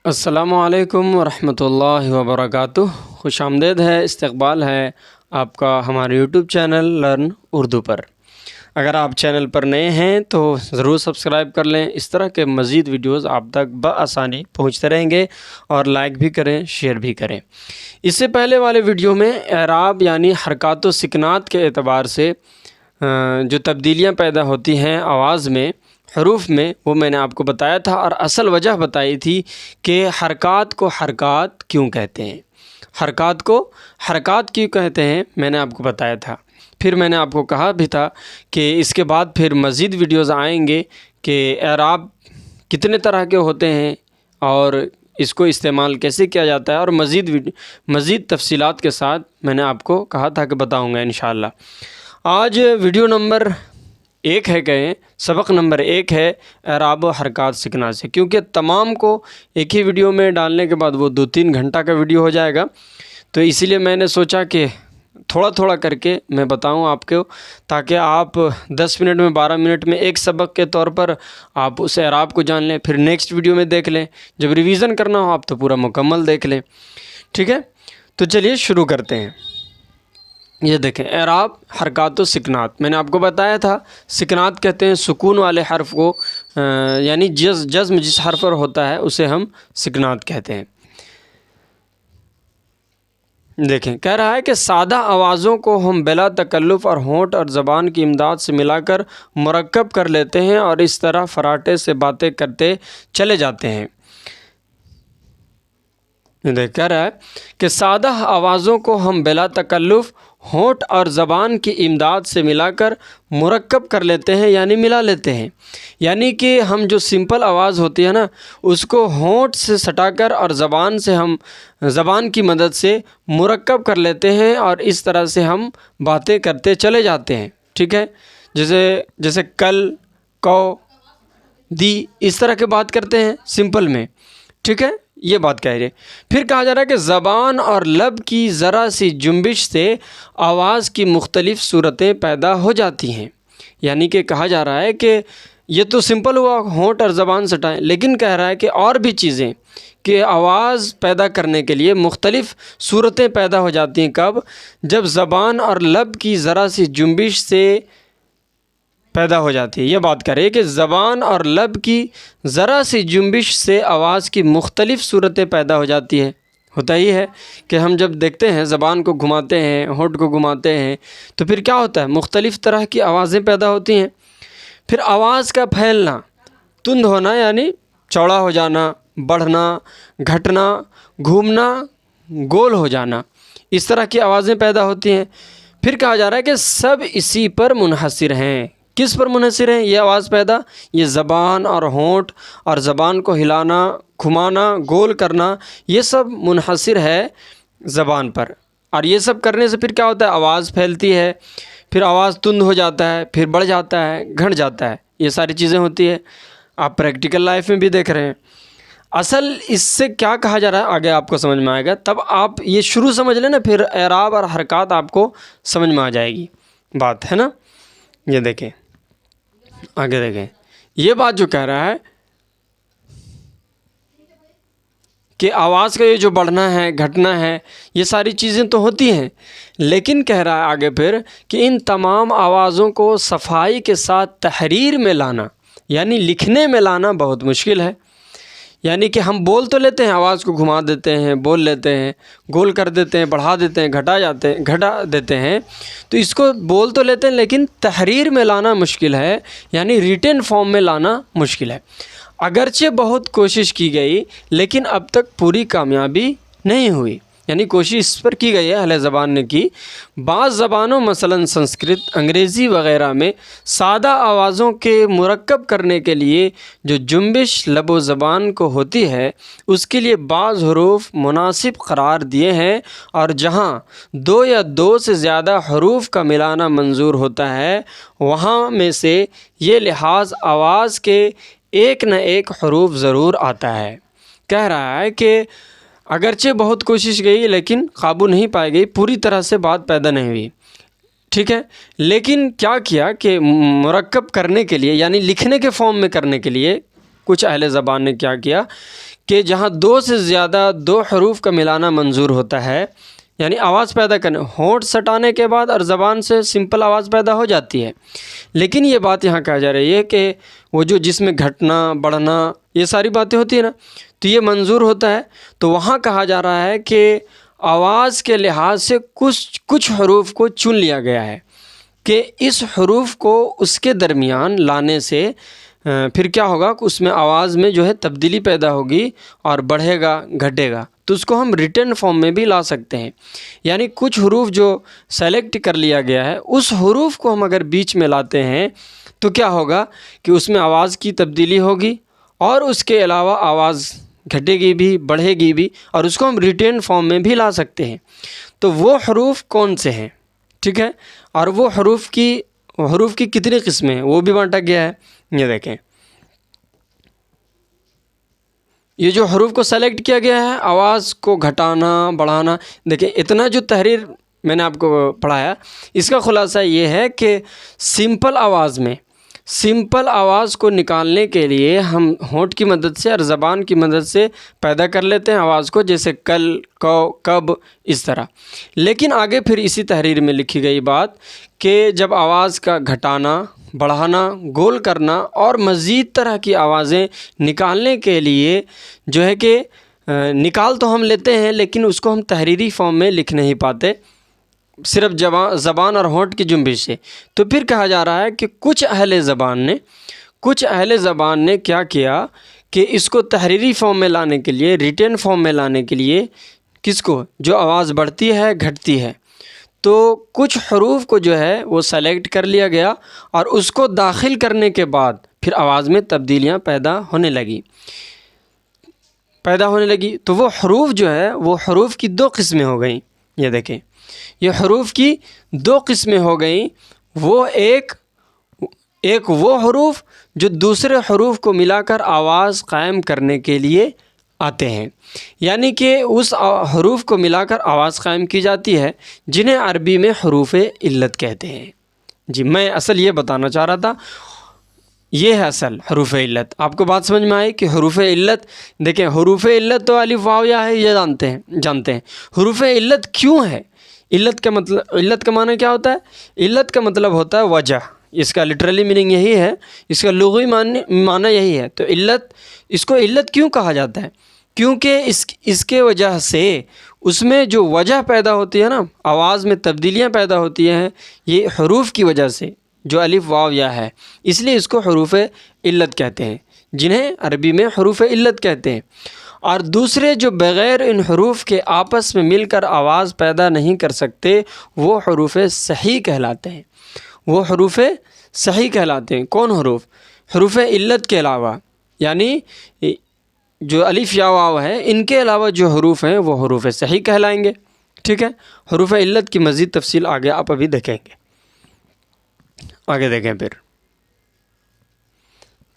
السلام علیکم ورحمۃ اللہ وبرکاتہ۔ خوش آمدید ہے، استقبال ہے آپ کا ہمارے یوٹیوب چینل لرن اردو پر۔ اگر آپ چینل پر نئے ہیں تو ضرور سبسکرائب کر لیں، اس طرح کے مزید ویڈیوز آپ تک بآسانی پہنچتے رہیں گے، اور لائک بھی کریں، شیئر بھی کریں۔ اس سے پہلے والے ویڈیو میں اعراب یعنی حرکات و سکنات کے اعتبار سے جو تبدیلیاں پیدا ہوتی ہیں آواز میں، حروف میں، وہ میں نے آپ کو بتایا تھا، اور اصل وجہ بتائی تھی کہ حرکات کو حرکات کیوں کہتے ہیں، حرکات کو حرکات کیوں کہتے ہیں، میں نے آپ کو بتایا تھا۔ پھر میں نے آپ کو کہا بھی تھا کہ اس کے بعد پھر مزید ویڈیوز آئیں گے کہ اعراب کتنے طرح کے ہوتے ہیں اور اس کو استعمال کیسے کیا جاتا ہے، اور مزید تفصیلات کے ساتھ میں نے آپ کو کہا تھا کہ بتاؤں گا انشاءاللہ۔ آج ویڈیو نمبر 1 ہے، کہیں سبق نمبر 1 ہے اعراب و حرکات سیکھنا سے، کیونکہ تمام کو ایک ہی ویڈیو میں ڈالنے کے بعد وہ 2-3 گھنٹہ کا ویڈیو ہو جائے گا، تو اسی لیے میں نے سوچا کہ تھوڑا تھوڑا کر کے میں بتاؤں آپ کو، تاکہ آپ 10 منٹ میں 12 منٹ میں ایک سبق کے طور پر آپ اس اعراب کو جان لیں، پھر نیکسٹ ویڈیو میں دیکھ لیں، جب ریویژن کرنا ہو آپ تو پورا مکمل دیکھ لیں، ٹھیک ہے؟ تو چلیے شروع کرتے ہیں۔ یہ دیکھیں، اعراب حرکات و سکنات، میں نے آپ کو بتایا تھا سکنات کہتے ہیں سکون والے حرف کو، یعنی جزم جس حرف پر ہوتا ہے اسے ہم سکنات کہتے ہیں۔ دیکھیں، کہہ رہا ہے کہ سادہ آوازوں کو ہم بلا تکلف اور ہونٹ اور زبان کی امداد سے ملا کر مرکب کر لیتے ہیں، اور اس طرح فراٹے سے باتیں کرتے چلے جاتے ہیں۔ کہہ رہا ہے کہ سادہ آوازوں کو ہم بلا تکلف ہونٹ اور زبان کی امداد سے ملا کر مرکب کر لیتے ہیں، یعنی ملا لیتے ہیں، یعنی کہ ہم جو سمپل آواز ہوتی ہے نا، اس کو ہونٹ سے سٹا کر اور زبان سے ہم زبان کی مدد سے مرکب کر لیتے ہیں، اور اس طرح سے ہم باتیں کرتے چلے جاتے ہیں، ٹھیک ہے؟ جیسے کل، کو، دی، اس طرح کے بات کرتے ہیں سمپل میں، ٹھیک ہے؟ یہ بات کہہ رہے۔ پھر کہا جا رہا ہے کہ زبان اور لب کی ذرا سی جنبش سے آواز کی مختلف صورتیں پیدا ہو جاتی ہیں، یعنی کہ کہا جا رہا ہے کہ یہ تو سمپل ہوا، ہونٹ اور زبان سٹائیں، لیکن کہہ رہا ہے کہ اور بھی چیزیں کہ آواز پیدا کرنے کے لیے مختلف صورتیں پیدا ہو جاتی ہیں۔ کب؟ جب زبان اور لب کی ذرا سی جنبش سے پیدا ہو جاتی ہے۔ یہ بات کرے کہ زبان اور لب کی ذرا سی جنبش سے آواز کی مختلف صورتیں پیدا ہو جاتی ہے۔ ہوتا ہی ہے کہ ہم جب دیکھتے ہیں زبان کو گھماتے ہیں، ہونٹ کو گھماتے ہیں، تو پھر کیا ہوتا ہے؟ مختلف طرح کی آوازیں پیدا ہوتی ہیں۔ پھر آواز کا پھیلنا، تند ہونا یعنی چوڑا ہو جانا، بڑھنا، گھٹنا، گھومنا، گول ہو جانا، اس طرح کی آوازیں پیدا ہوتی ہیں۔ پھر کہا جا رہا ہے کہ سب اسی پر منحصر ہیں۔ کس پر منحصر ہیں یہ آواز پیدا؟ یہ زبان اور ہونٹ اور زبان کو ہلانا، گھمانا، گول کرنا، یہ سب منحصر ہے زبان پر، اور یہ سب کرنے سے پھر کیا ہوتا ہے؟ آواز پھیلتی ہے، پھر آواز تند ہو جاتا ہے، پھر بڑھ جاتا ہے، گھٹ جاتا ہے، یہ ساری چیزیں ہوتی ہیں۔ آپ پریکٹیکل لائف میں بھی دیکھ رہے ہیں۔ اصل اس سے کیا کہا جا رہا ہے آگے آپ کو سمجھ میں آئے گا، تب آپ یہ شروع سمجھ لیں نا، پھر اعراب اور حرکات آپ کو سمجھ میں آ جائے گی، بات ہے نا؟ یہ دیکھیں، آگے دیکھیں، یہ بات جو کہہ رہا ہے کہ آواز کا یہ جو بڑھنا ہے، گھٹنا ہے، یہ ساری چیزیں تو ہوتی ہیں، لیکن کہہ رہا ہے آگے پھر کہ ان تمام آوازوں کو صفائی کے ساتھ تحریر میں لانا، یعنی لکھنے میں لانا بہت مشکل ہے۔ یعنی کہ ہم بول تو لیتے ہیں، آواز کو گھما دیتے ہیں، بول لیتے ہیں، گول کر دیتے ہیں، بڑھا دیتے ہیں، گھٹا دیتے ہیں، تو اس کو بول تو لیتے ہیں، لیکن تحریر میں لانا مشکل ہے، یعنی ریٹن فارم میں لانا مشکل ہے۔ اگرچہ بہت کوشش کی گئی، لیکن اب تک پوری کامیابی نہیں ہوئی، یعنی کوشش اس پر کی گئی ہے، اہل زبان نے کی۔ بعض زبانوں مثلاً سنسکرت، انگریزی وغیرہ میں سادہ آوازوں کے مرکب کرنے کے لیے جو جنبش لب و زبان کو ہوتی ہے، اس کے لیے بعض حروف مناسب قرار دیے ہیں، اور جہاں 2 یا 2 سے زیادہ حروف کا ملانا منظور ہوتا ہے، وہاں میں سے یہ لحاظ آواز کے ایک نہ ایک حروف ضرور آتا ہے۔ کہہ رہا ہے کہ اگرچہ بہت کوشش گئی، لیکن قابو نہیں پائی گئی، پوری طرح سے بات پیدا نہیں ہوئی، ٹھیک ہے؟ لیکن کیا کیا کہ مرکب کرنے کے لیے، یعنی لکھنے کے فارم میں کرنے کے لیے، کچھ اہل زبان نے کیا کیا کہ جہاں دو سے زیادہ دو حروف کا ملانا منظور ہوتا ہے، یعنی آواز پیدا کرنے، ہونٹ سٹانے کے بعد اور زبان سے سمپل آواز پیدا ہو جاتی ہے، لیکن یہ بات یہاں کہا جا رہی ہے کہ وہ جو جس میں گھٹنا بڑھنا یہ ساری باتیں ہوتی ہیں نا، تو یہ منظور ہوتا ہے۔ تو وہاں کہا جا رہا ہے کہ آواز کے لحاظ سے کچھ حروف کو چن لیا گیا ہے کہ اس حروف کو اس کے درمیان لانے سے پھر کیا ہوگا کہ اس میں آواز میں جو ہے تبدیلی پیدا ہوگی اور بڑھے گا گھٹے گا، تو اس کو ہم ریٹن فارم میں بھی لا سکتے ہیں۔ یعنی کچھ حروف جو سلیکٹ کر لیا گیا ہے، اس حروف کو ہم اگر بیچ میں لاتے ہیں تو کیا ہوگا کہ اس میں آواز کی تبدیلی ہوگی اور اس کے علاوہ آواز گھٹے گی بھی بڑھے گی بھی، اور اس کو ہم ریٹن فارم میں بھی لا سکتے ہیں۔ تو وہ حروف کون سے ہیں، ٹھیک ہے، اور وہ حروف کی کتنی قسمیں ہیں وہ بھی بانٹا گیا ہے۔ یہ دیکھیں، یہ جو حروف کو سلیکٹ کیا گیا ہے، آواز کو گھٹانا بڑھانا، دیکھیں اتنا جو تحریر میں نے آپ کو پڑھایا، اس کا خلاصہ یہ ہے کہ سمپل آواز کو نکالنے کے لیے ہم ہونٹ کی مدد سے اور زبان کی مدد سے پیدا کر لیتے ہیں آواز کو، جیسے کل، کو، کب، اس طرح۔ لیکن آگے پھر اسی تحریر میں لکھی گئی بات کہ جب آواز کا گھٹانا بڑھانا، گول کرنا اور مزید طرح کی آوازیں نکالنے کے لیے جو ہے کہ نکال تو ہم لیتے ہیں لیکن اس کو ہم تحریری فارم میں لکھ نہیں پاتے، صرف زبان اور ہونٹ کی جنبش سے۔ تو پھر کہا جا رہا ہے کہ کچھ اہل زبان نے کیا کیا کہ اس کو تحریری فارم میں لانے کے لیے، ریٹن فارم میں لانے کے لیے، کس کو، جو آواز بڑھتی ہے گھٹتی ہے، تو کچھ حروف کو جو ہے وہ سلیکٹ کر لیا گیا اور اس کو داخل کرنے کے بعد پھر آواز میں تبدیلیاں پیدا ہونے لگی۔ تو وہ حروف جو ہے وہ حروف کی دو قسمیں ہو گئیں۔ یہ دیکھیں، یہ حروف کی دو قسمیں ہو گئیں۔ وہ ایک وہ حروف جو دوسرے حروف کو ملا کر آواز قائم کرنے کے لیے آتے ہیں، یعنی کہ اس حروف کو ملا کر آواز قائم کی جاتی ہے، جنہیں عربی میں حروف علت کہتے ہیں۔ جی، میں اصل یہ بتانا چاہ رہا تھا، یہ ہے اصل حروف علت۔ آپ کو بات سمجھ میں آئی کہ حروف علت، دیکھیں حروف علت تو الف واو یا ہے، یہ جانتے ہیں۔ حروف علت کیوں ہے؟ علت کا معنی کیا ہوتا ہے؟ علت کا مطلب ہوتا ہے وجہ، اس کا لٹرلی میننگ یہی ہے، اس کا لغوی معنی یہی ہے۔ تو اس کو علت کیوں کہا جاتا ہے؟ کیونکہ اس کے وجہ سے اس میں جو وجہ پیدا ہوتی ہے نا، آواز میں تبدیلیاں پیدا ہوتی ہیں، یہ حروف کی وجہ سے، جو الف واو یا ہے، اس لیے اس کو حروف علت کہتے ہیں، جنہیں عربی میں حروف علت کہتے ہیں۔ اور دوسرے جو بغیر ان حروف کے آپس میں مل کر آواز پیدا نہیں کر سکتے، وہ حروف صحیح کہلاتے ہیں۔ کون حروف؟ حروف علت کے علاوہ، یعنی جو الف یا واو ہے، ان کے علاوہ جو حروف ہیں وہ حروف صحیح کہلائیں گے، ٹھیک ہے۔ حروف علت کی مزید تفصیل آگے آپ ابھی دیکھیں گے، آگے دیکھیں پھر۔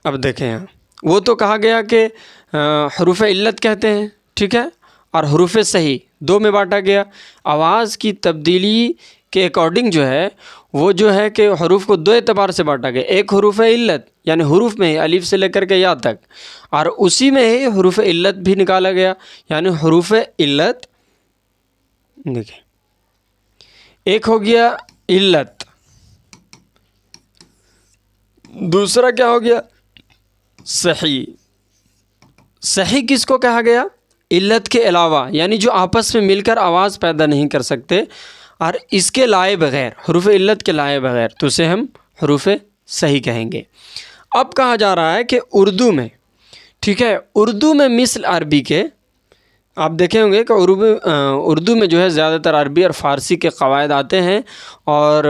اب دیکھیں یہاں، وہ تو کہا گیا کہ حروف علت کہتے ہیں، ٹھیک ہے، اور حروف صحیح دو میں بانٹا گیا۔ آواز کی تبدیلی کے اکارڈنگ جو ہے وہ جو ہے کہ حروف کو دو اعتبار سے بانٹا گیا، ایک حروف علت یعنی حروف میں ہی الف سے لے کر کے یا تک، اور اسی میں ہی حروف علت بھی نکالا گیا، یعنی حروف علت دیکھیں، ایک ہو گیا علت، دوسرا کیا ہو گیا؟ صحیح۔ صحیح کس کو کہا گیا؟ علت کے علاوہ، یعنی جو آپس میں مل کر آواز پیدا نہیں کر سکتے اور اس کے لائے بغیر، حروف علت کے لائے بغیر، تو اسے ہم حروف صحیح کہیں گے۔ اب کہا جا رہا ہے کہ اردو میں، ٹھیک ہے، اردو میں مثل عربی کے، آپ دیکھیں ہوں گے کہ اردو میں جو ہے زیادہ تر عربی اور فارسی کے قواعد آتے ہیں، اور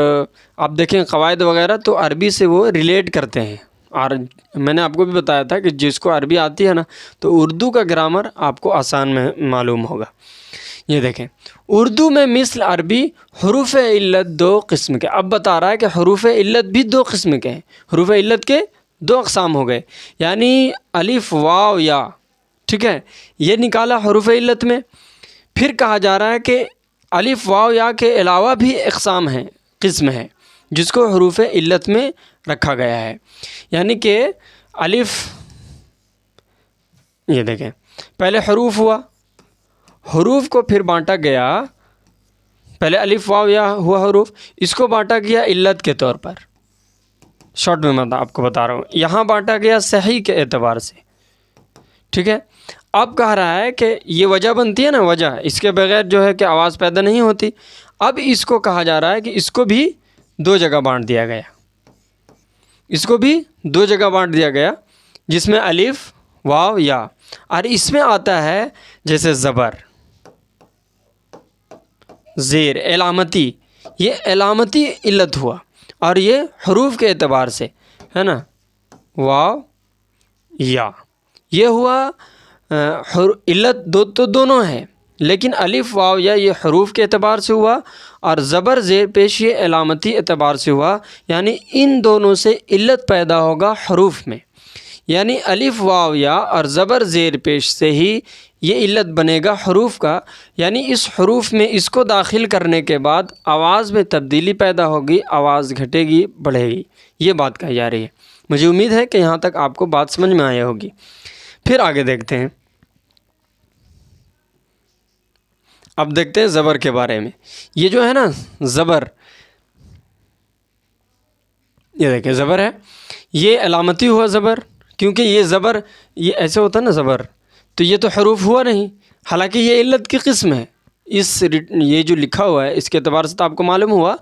آپ دیکھیں قواعد وغیرہ تو عربی سے وہ ریلیٹ کرتے ہیں، اور میں نے آپ کو بھی بتایا تھا کہ جس کو عربی آتی ہے نا، تو اردو کا گرامر آپ کو آسان میں معلوم ہوگا۔ یہ دیکھیں، اردو میں مثل عربی حروف علت دو قسم کے، اب بتا رہا ہے کہ حروف علت بھی دو قسم کے ہیں، حروف علت کے دو اقسام ہو گئے، یعنی الف واو یا، ٹھیک ہے، یہ نکالا حروف علت میں۔ پھر کہا جا رہا ہے کہ الف واو یا کے علاوہ بھی قسم ہے جس کو حروف علت میں رکھا گیا ہے، یعنی کہ یہ دیکھیں پہلے حروف ہوا، حروف کو پھر بانٹا گیا، پہلے الف واو یا ہوا حروف، اس کو بانٹا گیا علت کے طور پر، شارٹ میں میں آپ کو بتا رہا ہوں، یہاں بانٹا گیا صحیح کے اعتبار سے، ٹھیک ہے۔ اب کہہ رہا ہے کہ یہ وجہ بنتی ہے نا، وجہ، اس کے بغیر جو ہے کہ آواز پیدا نہیں ہوتی۔ اب اس کو کہا جا رہا ہے کہ اس کو بھی دو جگہ بانٹ دیا گیا، اس کو بھی دو جگہ بانٹ دیا گیا، جس میں الف واو یا، اور اس میں آتا ہے جیسے زبر، زیر، علامتی، یہ علامتی علت ہوا، اور یہ حروف کے اعتبار سے ہے نا، واو یا، یہ ہوا علت تو دونوں ہیں، لیکن الف واو یا یہ حروف کے اعتبار سے ہوا، اور زبر زیر پیش یہ علامتی اعتبار سے ہوا، یعنی ان دونوں سے علت پیدا ہوگا حروف میں، یعنی الف واو یا اور زبر زیر پیش سے ہی یہ علت بنے گا حروف کا، یعنی اس حروف میں اس کو داخل کرنے کے بعد آواز میں تبدیلی پیدا ہوگی، آواز گھٹے گی بڑھے گی، یہ بات کہی جا رہی ہے۔ مجھے امید ہے کہ یہاں تک آپ کو بات سمجھ میں آئی ہوگی۔ پھر آگے دیکھتے ہیں، اب دیکھتے ہیں زبر کے بارے میں۔ یہ جو ہے نا زبر، یہ دیکھیں زبر ہے، یہ علامتی ہوا زبر، کیونکہ یہ زبر یہ ایسے ہوتا ہے نا زبر، تو یہ تو حروف ہوا نہیں، حالانکہ یہ علت کی قسم ہے، یہ جو لکھا ہوا ہے اس کے اعتبار سے تو آپ کو معلوم ہوا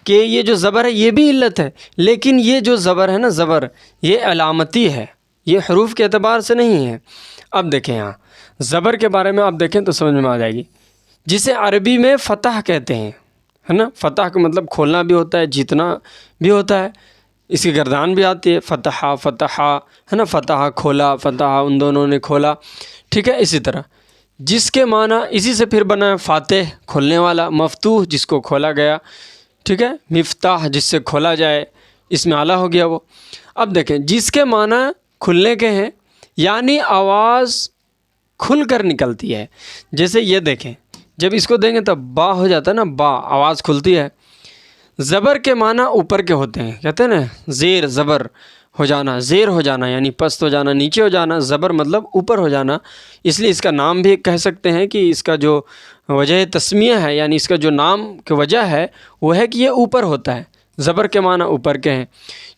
کہ یہ جو زبر ہے یہ بھی علت ہے، لیکن یہ جو زبر ہے نا زبر، یہ علامتی ہے، یہ حروف کے اعتبار سے نہیں ہے۔ اب دیکھیں یہاں زبر کے بارے میں آپ دیکھیں تو سمجھ میں آ جائے گی، جسے عربی میں فتح کہتے ہیں، ہے نا، فتح کا مطلب کھولنا بھی ہوتا ہے، جیتنا بھی ہوتا ہے، اس کی گردان بھی آتی ہے، فتح فتح ہے نا، فتح کھولا، فتح ان دونوں نے کھولا، ٹھیک ہے۔ اسی طرح جس کے معنی اسی سے پھر بنا ہے فاتح، کھولنے والا، مفتوح جس کو کھولا گیا، ٹھیک ہے، مفتاح جس سے کھولا جائے، اس میں اعلیٰ ہو گیا وہ۔ اب دیکھیں جس کے معنی کھلنے کے ہیں، یعنی آواز کھل کر نکلتی ہے، جیسے یہ دیکھیں جب اس کو دیں گے تب با ہو جاتا ہے نا، با آواز کھلتی ہے۔ زبر کے معنی اوپر کے ہوتے ہیں، کہتے ہیں نا زیر، زبر ہو جانا، زیر ہو جانا یعنی پست ہو جانا، نیچے ہو جانا، زبر مطلب اوپر ہو جانا، اس لیے اس کا نام بھی کہہ سکتے ہیں کہ اس کا جو وجہ تسمیہ ہے، یعنی اس کا جو نام کی وجہ ہے وہ ہے کہ یہ اوپر ہوتا ہے، زبر کے معنی اوپر کے ہیں،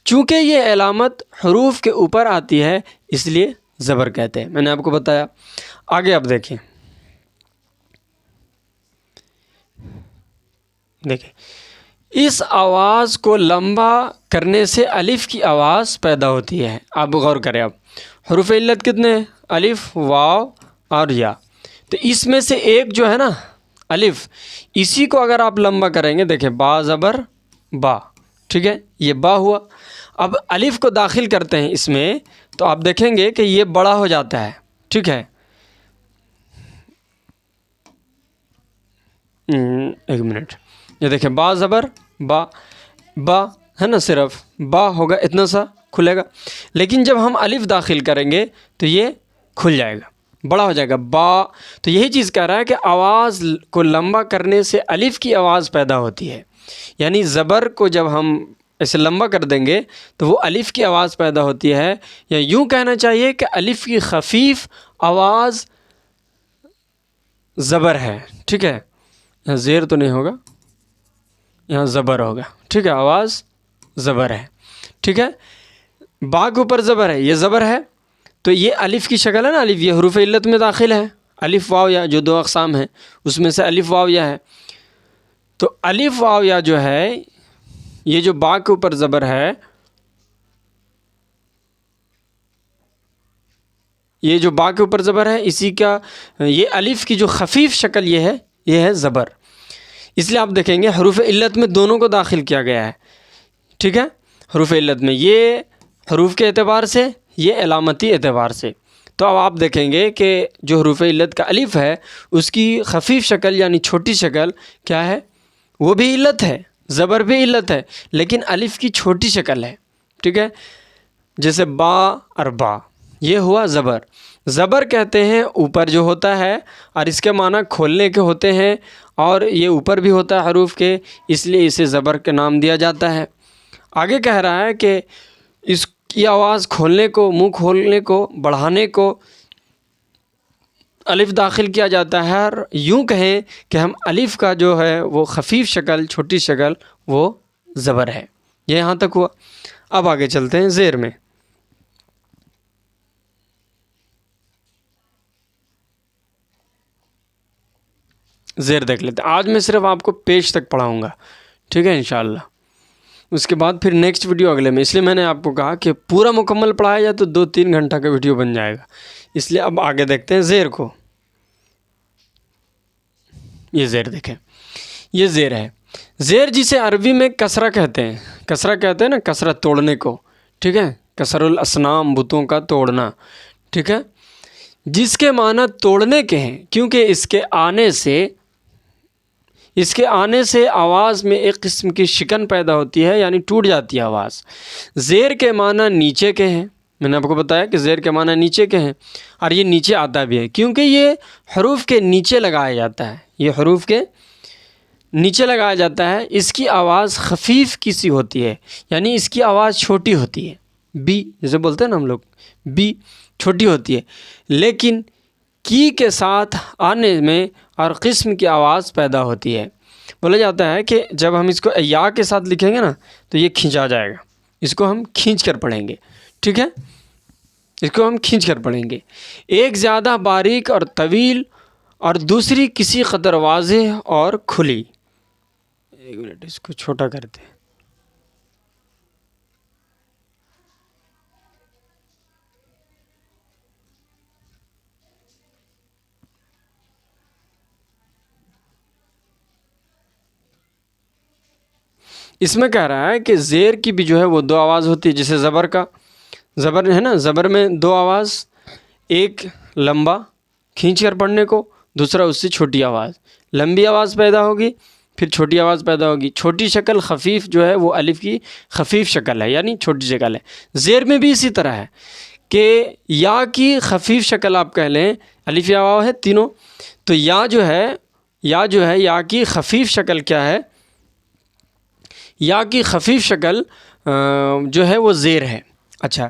چونکہ یہ علامت حروف کے اوپر آتی ہے اس لیے زبر کہتے ہیں، میں نے آپ کو بتایا۔ آگے آپ دیکھیں، اس آواز کو لمبا کرنے سے الف کی آواز پیدا ہوتی ہے۔ آپ غور کریں، اب حروف علت کتنے ہیں؟ الف، واو اور یا، تو اس میں سے ایک جو ہے نا الف، اسی کو اگر آپ لمبا کریں گے، دیکھیں با زبر با، ٹھیک ہے، یہ با ہوا۔ اب الف کو داخل کرتے ہیں اس میں تو آپ دیکھیں گے کہ یہ بڑا ہو جاتا ہے، ٹھیک ہے، ایک منٹ، یہ دیکھیں با زبر با، با ہے نا، صرف با ہوگا، اتنا سا کھلے گا، لیکن جب ہم الف داخل کریں گے تو یہ کھل جائے گا، بڑا ہو جائے گا، با۔ تو یہی چیز کہہ رہا ہے کہ آواز کو لمبا کرنے سے الف کی آواز پیدا ہوتی ہے، یعنی زبر کو جب ہم ایسے لمبا کر دیں گے تو وہ الف کی آواز پیدا ہوتی ہے، یا یوں کہنا چاہیے کہ الف کی خفیف آواز زبر ہے، ٹھیک ہے، یہاں زیر تو نہیں ہوگا، یہاں زبر ہوگا، ٹھیک ہے، آواز زبر ہے، ٹھیک ہے، با کے اوپر زبر ہے، یہ زبر ہے، تو یہ الف کی شکل ہے نا، الف، یہ حروف علت میں داخل ہے، الف واو یا جو دو اقسام ہیں اس میں سے الف واو یا ہے، تو الف واو یا جو ہے یہ جو با کے اوپر زبر ہے، یہ جو با کے اوپر زبر ہے اسی کا یہ الف کی جو خفیف شکل یہ ہے زبر، اس لیے آپ دیکھیں گے حروف علت میں دونوں کو داخل کیا گیا ہے، ٹھیک ہے، حروف علت میں یہ حروف کے اعتبار سے، یہ علامتی اعتبار سے، تو اب آپ دیکھیں گے کہ جو حروف علت کا الف ہے اس کی خفیف شکل یعنی چھوٹی شکل کیا ہے، وہ بھی علت ہے، زبر بھی علت ہے، لیکن الف کی چھوٹی شکل ہے، ٹھیک ہے، جیسے با اور با، یہ ہوا زبر۔ زبر کہتے ہیں اوپر جو ہوتا ہے، اور اس کے معنی کھولنے کے ہوتے ہیں، اور یہ اوپر بھی ہوتا ہے حروف کے، اس لیے اسے زبر کا نام دیا جاتا ہے۔ آگے کہہ رہا ہے کہ اس کی آواز کھولنے کو، منہ کھولنے کو، بڑھانے کو الف داخل کیا جاتا ہے، اور یوں کہیں کہ ہم الف کا جو ہے وہ خفیف شکل، چھوٹی شکل، وہ زبر ہے۔ یہ یہاں تک ہوا۔ اب آگے چلتے ہیں زیر میں۔ زیر دیکھ لیتے ہیں۔ آج میں صرف آپ کو پیش تک پڑھاؤں گا، ٹھیک ہے انشاءاللہ۔ اس کے بعد پھر نیکسٹ ویڈیو اگلے میں، اس لیے میں نے آپ کو کہا کہ پورا مکمل پڑھایا جائے تو 2-3 گھنٹہ کا ویڈیو بن جائے گا، اس لیے اب آگے دیکھتے ہیں زیر کو۔ یہ زیر دیکھیں، یہ زیر ہے۔ زیر جسے عربی میں کسرہ کہتے ہیں، کسرہ کہتے ہیں نا، کسرہ توڑنے کو، ٹھیک ہے، کسر الاسنام، بتوں کا توڑنا، ٹھیک ہے، جس کے معنی توڑنے کے ہیں، کیونکہ اس کے آنے سے آواز میں ایک قسم کی شکن پیدا ہوتی ہے، یعنی ٹوٹ جاتی ہے آواز۔ زیر کے معنی نیچے کے ہیں، میں نے آپ کو بتایا کہ زیر کے معنی نیچے کے ہیں، اور یہ نیچے آتا بھی ہے کیونکہ یہ حروف کے نیچے لگایا جاتا ہے، یہ حروف کے نیچے لگایا جاتا ہے۔ اس کی آواز خفیف کسی ہوتی ہے، یعنی اس کی آواز چھوٹی ہوتی ہے، بی جسے بولتے ہیں نا ہم لوگ، بی چھوٹی ہوتی ہے، لیکن کی کے ساتھ آنے میں اور قسم کی آواز پیدا ہوتی ہے۔ بولا جاتا ہے کہ جب ہم اس کو یا کے ساتھ لکھیں گے نا تو یہ کھینچا جائے گا، اس کو ہم کھینچ کر پڑھیں گے، ٹھیک ہے، اس کو ہم کھینچ کر پڑھیں گے۔ ایک زیادہ باریک اور طویل، اور دوسری کسی قدر واضح اور کھلی۔ ایک منٹ اس کو چھوٹا کرتے ہیں۔ اس میں کہہ رہا ہے کہ زیر کی بھی جو ہے وہ 2 آواز ہوتی ہے، جیسے زبر کا، زبر ہے نا، زبر میں 2 آواز، ایک لمبا کھینچ کر پڑھنے کو، دوسرا اس سے چھوٹی آواز، لمبی آواز پیدا ہوگی پھر چھوٹی آواز پیدا ہوگی۔ چھوٹی شکل خفیف جو ہے وہ الف کی خفیف شکل ہے، یعنی چھوٹی شکل ہے۔ زیر میں بھی اسی طرح ہے کہ یا کی خفیف شکل آپ کہہ لیں، الف یا واو ہے تینوں، تو یا جو ہے یا کی خفیف شکل کیا ہے؟ یا کی خفیف شکل جو ہے وہ زیر ہے۔ اچھا،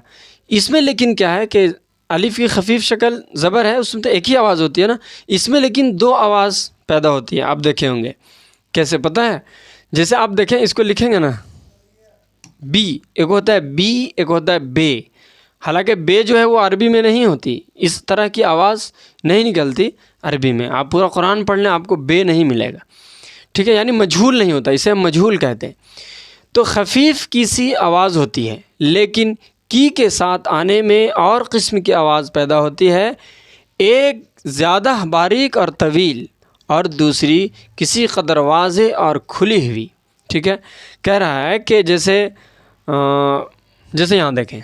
اس میں لیکن کیا ہے کہ الف کی خفیف شکل زبر ہے، اس میں تو ایک ہی آواز ہوتی ہے نا، اس میں لیکن 2 آواز پیدا ہوتی ہے، آپ دیکھے ہوں گے کیسے، پتہ ہے؟ جیسے آپ دیکھیں، اس کو لکھیں گے نا، بی ایک ہوتا ہے، بی ایک ہوتا ہے بے، حالانکہ بے جو ہے وہ عربی میں نہیں ہوتی، اس طرح کی آواز نہیں نکلتی عربی میں۔ آپ پورا قرآن پڑھ لیں، آپ کو بے نہیں ملے گا، ٹھیک ہے، یعنی مجہول نہیں ہوتا، اسے ہم مجہول کہتے ہیں۔ تو خفیف کی سی آواز ہوتی ہے، لیکن کی کے ساتھ آنے میں اور قسم کی آواز پیدا ہوتی ہے، ایک زیادہ باریک اور طویل، اور دوسری کسی قدر واضح اور کھلی ہوئی، ٹھیک ہے۔ کہہ رہا ہے کہ جیسے یہاں دیکھیں،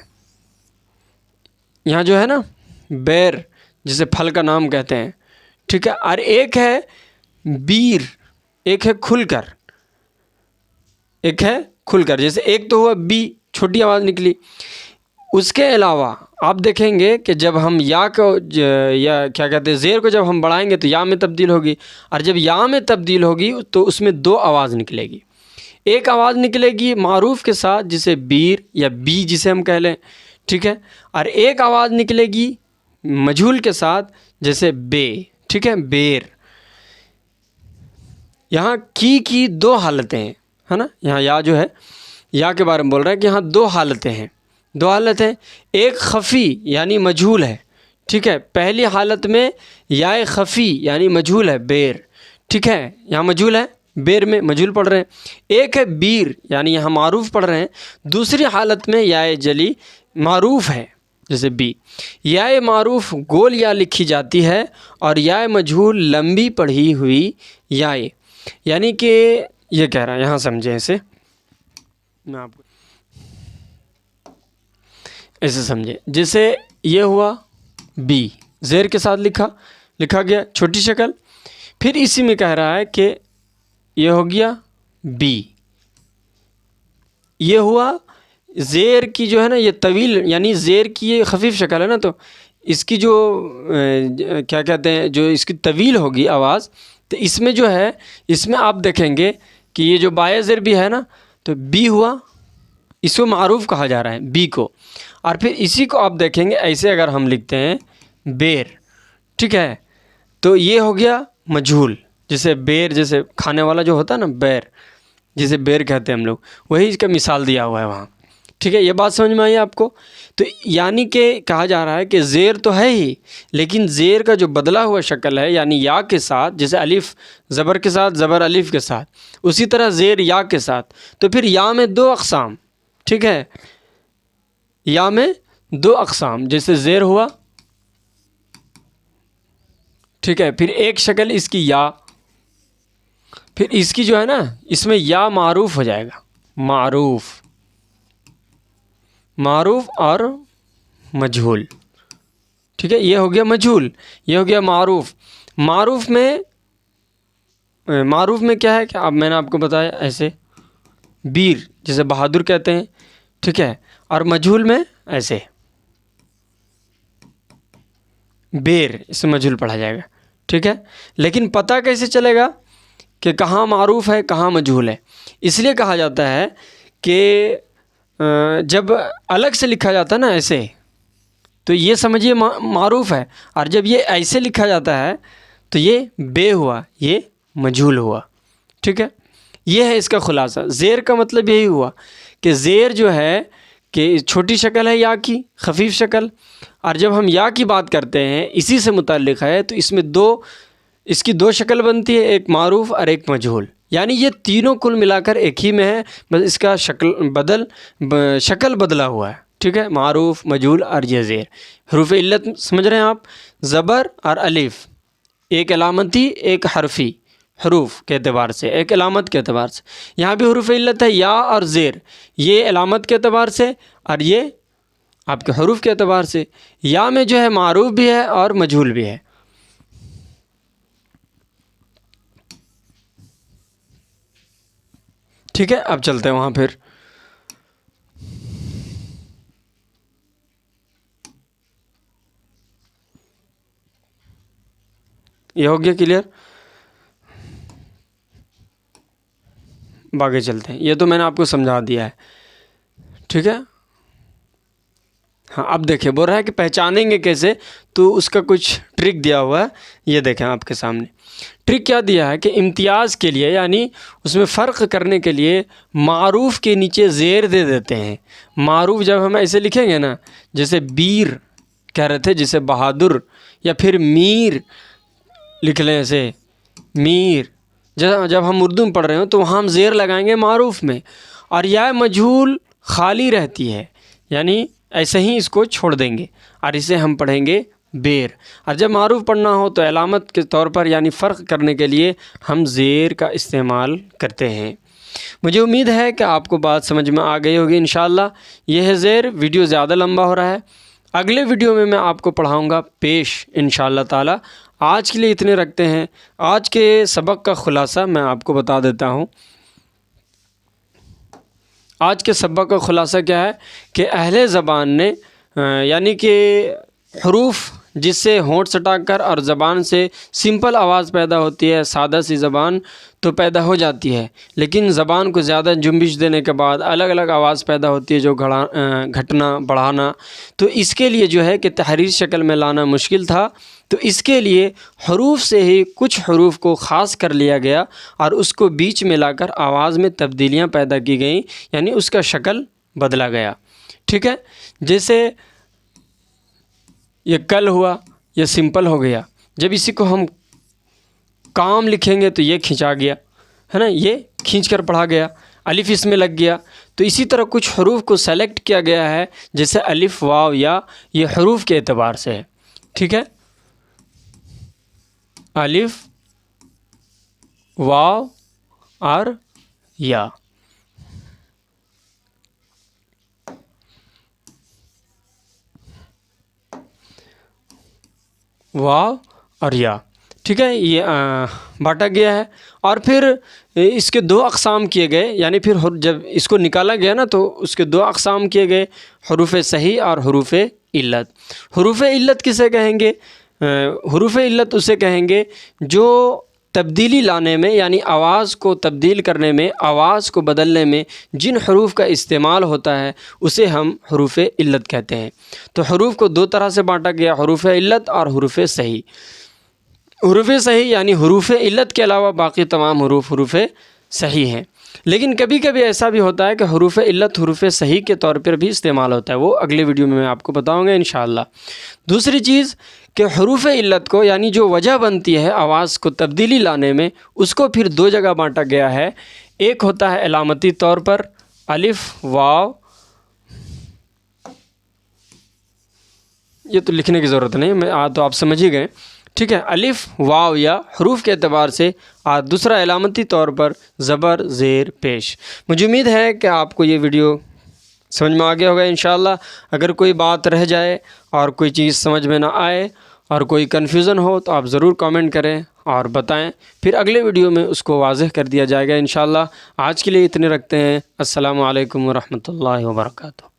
یہاں جو ہے نا بیر، جسے پھل کا نام کہتے ہیں، ٹھیک ہے، اور ایک ہے بیر، ایک ہے کھل کر، ایک ہے کھل کر، جیسے ایک تو ہوا بی، چھوٹی آواز نکلی۔ اس کے علاوہ آپ دیکھیں گے کہ جب ہم یا کو یا کیا کہتے ہیں زیر کو جب ہم بڑھائیں گے تو یا میں تبدیل ہوگی، اور جب یا میں تبدیل ہوگی تو اس میں 2 آواز نکلے گی۔ ایک آواز نکلے گی معروف کے ساتھ، جسے بیر یا بی جسے ہم کہہ لیں، ٹھیک ہے، اور ایک آواز نکلے گی مجہول کے ساتھ، جیسے بے، ٹھیک ہے، بیر۔ یہاں کی 2 حالتیں ہیں، ہے نا، یہاں یا جو ہے، یا کے بارے میں بول رہا ہے کہ یہاں 2 حالتیں ہیں، 2 حالتیں، ایک خفی یعنی مجہول ہے، ٹھیک ہے، پہلی حالت میں یا خفی یعنی مجہول ہے بیر، ٹھیک ہے، یہاں مجہول ہے، بیر میں مجہول پڑھ رہے ہیں۔ ایک ہے بیر یعنی یہاں معروف پڑھ رہے ہیں، دوسری حالت میں یا جلی معروف ہے، جیسے بی۔ یا معروف گول یا لکھی جاتی ہے، اور یا مجہول لمبی پڑھی ہوئی یا، یعنی کہ یہ کہہ رہا ہے، یہاں سمجھیں اسے، میں آپ کو ایسے سمجھے، جیسے یہ ہوا بی، زیر کے ساتھ لکھا گیا، چھوٹی شکل، پھر اسی میں کہہ رہا ہے کہ یہ ہو گیا بی، یہ ہوا زیر کی جو ہے نا یہ طویل، یعنی زیر کی یہ خفیف شکل ہے نا، تو اس کی جو کیا کہتے ہیں، جو اس کی طویل ہوگی آواز، تو اس میں جو ہے، اس میں آپ دیکھیں گے کہ یہ جو بائے زیر بھی ہے نا، تو بی ہوا، اس کو معروف کہا جا رہا ہے بی کو، اور پھر اسی کو آپ دیکھیں گے ایسے اگر ہم لکھتے ہیں بیر، ٹھیک ہے، تو یہ ہو گیا مجہول، جیسے بیر، جیسے کھانے والا جو ہوتا ہے نا بیر، جسے بیر کہتے ہیں ہم لوگ، وہی اس کا مثال دیا ہوا ہے وہاں. ٹھیک ہے، یہ بات سمجھ میں آئی آپ کو؟ تو یعنی کہ کہا جا رہا ہے کہ زیر تو ہے ہی، لیکن زیر کا جو بدلا ہوا شکل ہے، یعنی یا کے ساتھ، جیسے الف زبر کے ساتھ، زبر الف کے ساتھ، اسی طرح زیر یا کے ساتھ. تو پھر یا میں دو اقسام. ٹھیک ہے، یا میں دو اقسام، جیسے زیر ہوا، ٹھیک ہے، پھر ایک شکل اس کی یا، پھر اس کی جو ہے نا، اس میں یا معروف ہو جائے گا، معروف اور مجہول. ٹھیک ہے، یہ ہو گیا مجہول، یہ ہو گیا معروف. معروف میں کیا ہے کہ اب میں نے آپ کو بتایا ایسے بیر جیسے بہادر کہتے ہیں. ٹھیک ہے، اور مجہول میں ایسے بیر، اس سے مجہول پڑھا جائے گا. ٹھیک ہے، لیکن پتہ کیسے چلے گا کہ کہاں معروف ہے کہاں مجہول ہے؟ اس لیے کہا جاتا ہے کہ جب الگ سے لکھا جاتا ہے نا ایسے، تو یہ سمجھیے معروف ہے، اور جب یہ ایسے لکھا جاتا ہے تو یہ بے ہوا، یہ مجہول ہوا. ٹھیک ہے، یہ ہے اس کا خلاصہ. زیر کا مطلب یہی ہوا کہ زیر جو ہے کہ چھوٹی شکل ہے یا کی، خفیف شکل، اور جب ہم یا کی بات کرتے ہیں اسی سے متعلق ہے، تو اس کی دو شکل بنتی ہے، ایک معروف اور ایک مجہول. یعنی یہ تینوں کل ملا کر ایک ہی میں ہے، بس اس کا شکل بدلا ہوا ہے. ٹھیک ہے، معروف، مجہول اور یہ زیر. حروف علت سمجھ رہے ہیں آپ؟ زبر اور الف، ایک علامتی ایک حرفی، حروف کے اعتبار سے، ایک علامت کے اعتبار سے. یہاں بھی حروف علت ہے یا اور زیر، یہ علامت کے اعتبار سے اور یہ آپ کے حروف کے اعتبار سے. یا میں جو ہے معروف بھی ہے اور مجہول بھی ہے. ٹھیک ہے، اب چلتے ہیں وہاں. پھر یہ ہو گیا کلیئر؟ باقی چلتے ہیں. یہ تو میں نے آپ کو سمجھا دیا ہے. ٹھیک ہے، ہاں اب دیکھیں، بول رہا ہے کہ پہچانیں گے کیسے، تو اس کا کچھ ٹرک دیا ہوا ہے. یہ دیکھیں آپ کے سامنے ٹرک کیا دیا ہے کہ امتیاز کے لیے، یعنی اس میں فرق کرنے کے لیے معروف کے نیچے زیر دے دیتے ہیں. معروف جب ہم ایسے لکھیں گے نا، جیسے بیر کہہ رہے تھے، جیسے بہادر، یا پھر میر لکھ لیں ایسے میر، جب ہم اردو میں پڑھ رہے ہوں تو وہاں ہم زیر لگائیں گے معروف میں، اور یا مجہول خالی رہتی ہے، یعنی ایسے ہی اس کو چھوڑ دیں گے اور اسے ہم پڑھیں گے بیر. اور جب معروف پڑھنا ہو تو علامت کے طور پر، یعنی فرق کرنے کے لیے ہم زیر کا استعمال کرتے ہیں. مجھے امید ہے کہ آپ کو بات سمجھ میں آ گئی ہوگی انشاءاللہ. یہ ہے زیر. ویڈیو زیادہ لمبا ہو رہا ہے، اگلے ویڈیو میں آپ کو پڑھاؤں گا پیش انشاءاللہ تعالی. آج کے لیے اتنے رکھتے ہیں. آج کے سبق کا خلاصہ میں آپ کو بتا دیتا ہوں. آج کے سبق کا خلاصہ کیا ہے کہ اہل زبان نے یعنی کہ حروف جس سے ہونٹ سٹا کر اور زبان سے سمپل آواز پیدا ہوتی ہے، سادہ سی زبان تو پیدا ہو جاتی ہے، لیکن زبان کو زیادہ جنبش دینے کے بعد الگ الگ آواز پیدا ہوتی ہے، جو گھٹنا بڑھانا. تو اس کے لیے جو ہے کہ تحریر شکل میں لانا مشکل تھا، تو اس کے لیے حروف سے ہی کچھ حروف کو خاص کر لیا گیا اور اس کو بیچ میں لا کر آواز میں تبدیلیاں پیدا کی گئیں، یعنی اس کا شکل بدلا گیا. ٹھیک ہے، جیسے یہ کل ہوا، یہ سمپل ہو گیا. جب اسی کو ہم کام لکھیں گے تو یہ کھنچا گیا ہے نا، یہ کھینچ کر پڑھا گیا، الف اس میں لگ گیا. تو اسی طرح کچھ حروف کو سلیکٹ کیا گیا ہے، جیسے الف، واو، یا، یہ حروف کے اعتبار سے ہے. ٹھیک ہے، الف، واو اور یا. واو اور یا. ٹھیک ہے، یہ بانٹا گیا ہے. اور پھر اس کے دو اقسام کیے گئے، یعنی پھر جب اس کو نکالا گیا نا تو اس کے دو اقسام کیے گئے، حروف صحیح اور حروف علت. حروف علت کسے کہیں گے؟ حروف علت اسے کہیں گے جو تبدیلی لانے میں، یعنی آواز کو تبدیل کرنے میں، آواز کو بدلنے میں جن حروف کا استعمال ہوتا ہے اسے ہم حروف علت کہتے ہیں. تو حروف کو دو طرح سے بانٹا گیا، حروف علت اور حروف صحیح. حروف صحیح یعنی حروف علت کے علاوہ باقی تمام حروف صحیح ہیں، لیکن کبھی کبھی ایسا بھی ہوتا ہے کہ حروف علت حروف صحیح کے طور پر بھی استعمال ہوتا ہے، وہ اگلے ویڈیو میں آپ کو بتاؤں گا انشاءاللہ۔ دوسری چیز کہ حروف علت کو یعنی جو وجہ بنتی ہے آواز کو تبدیلی لانے میں، اس کو پھر دو جگہ بانٹا گیا ہے۔ ایک ہوتا ہے علامتی طور پر الف واو، یہ تو لکھنے کی ضرورت نہیں، میں تو آپ سمجھ ہی گئے، ٹھیک ہے، الف واو یا حروف کے اعتبار سے، اور دوسرا علامتی طور پر زبر زیر پیش۔ مجھے امید ہے کہ آپ کو یہ ویڈیو سمجھ میں آ گیا ہوگا انشاءاللہ۔ اگر کوئی بات رہ جائے اور کوئی چیز سمجھ میں نہ آئے اور کوئی کنفیوژن ہو تو آپ ضرور کامنٹ کریں اور بتائیں، پھر اگلے ویڈیو میں اس کو واضح کر دیا جائے گا انشاءاللہ۔ آج کے لیے اتنے رکھتے ہیں۔ السلام علیکم ورحمۃ اللہ وبرکاتہ۔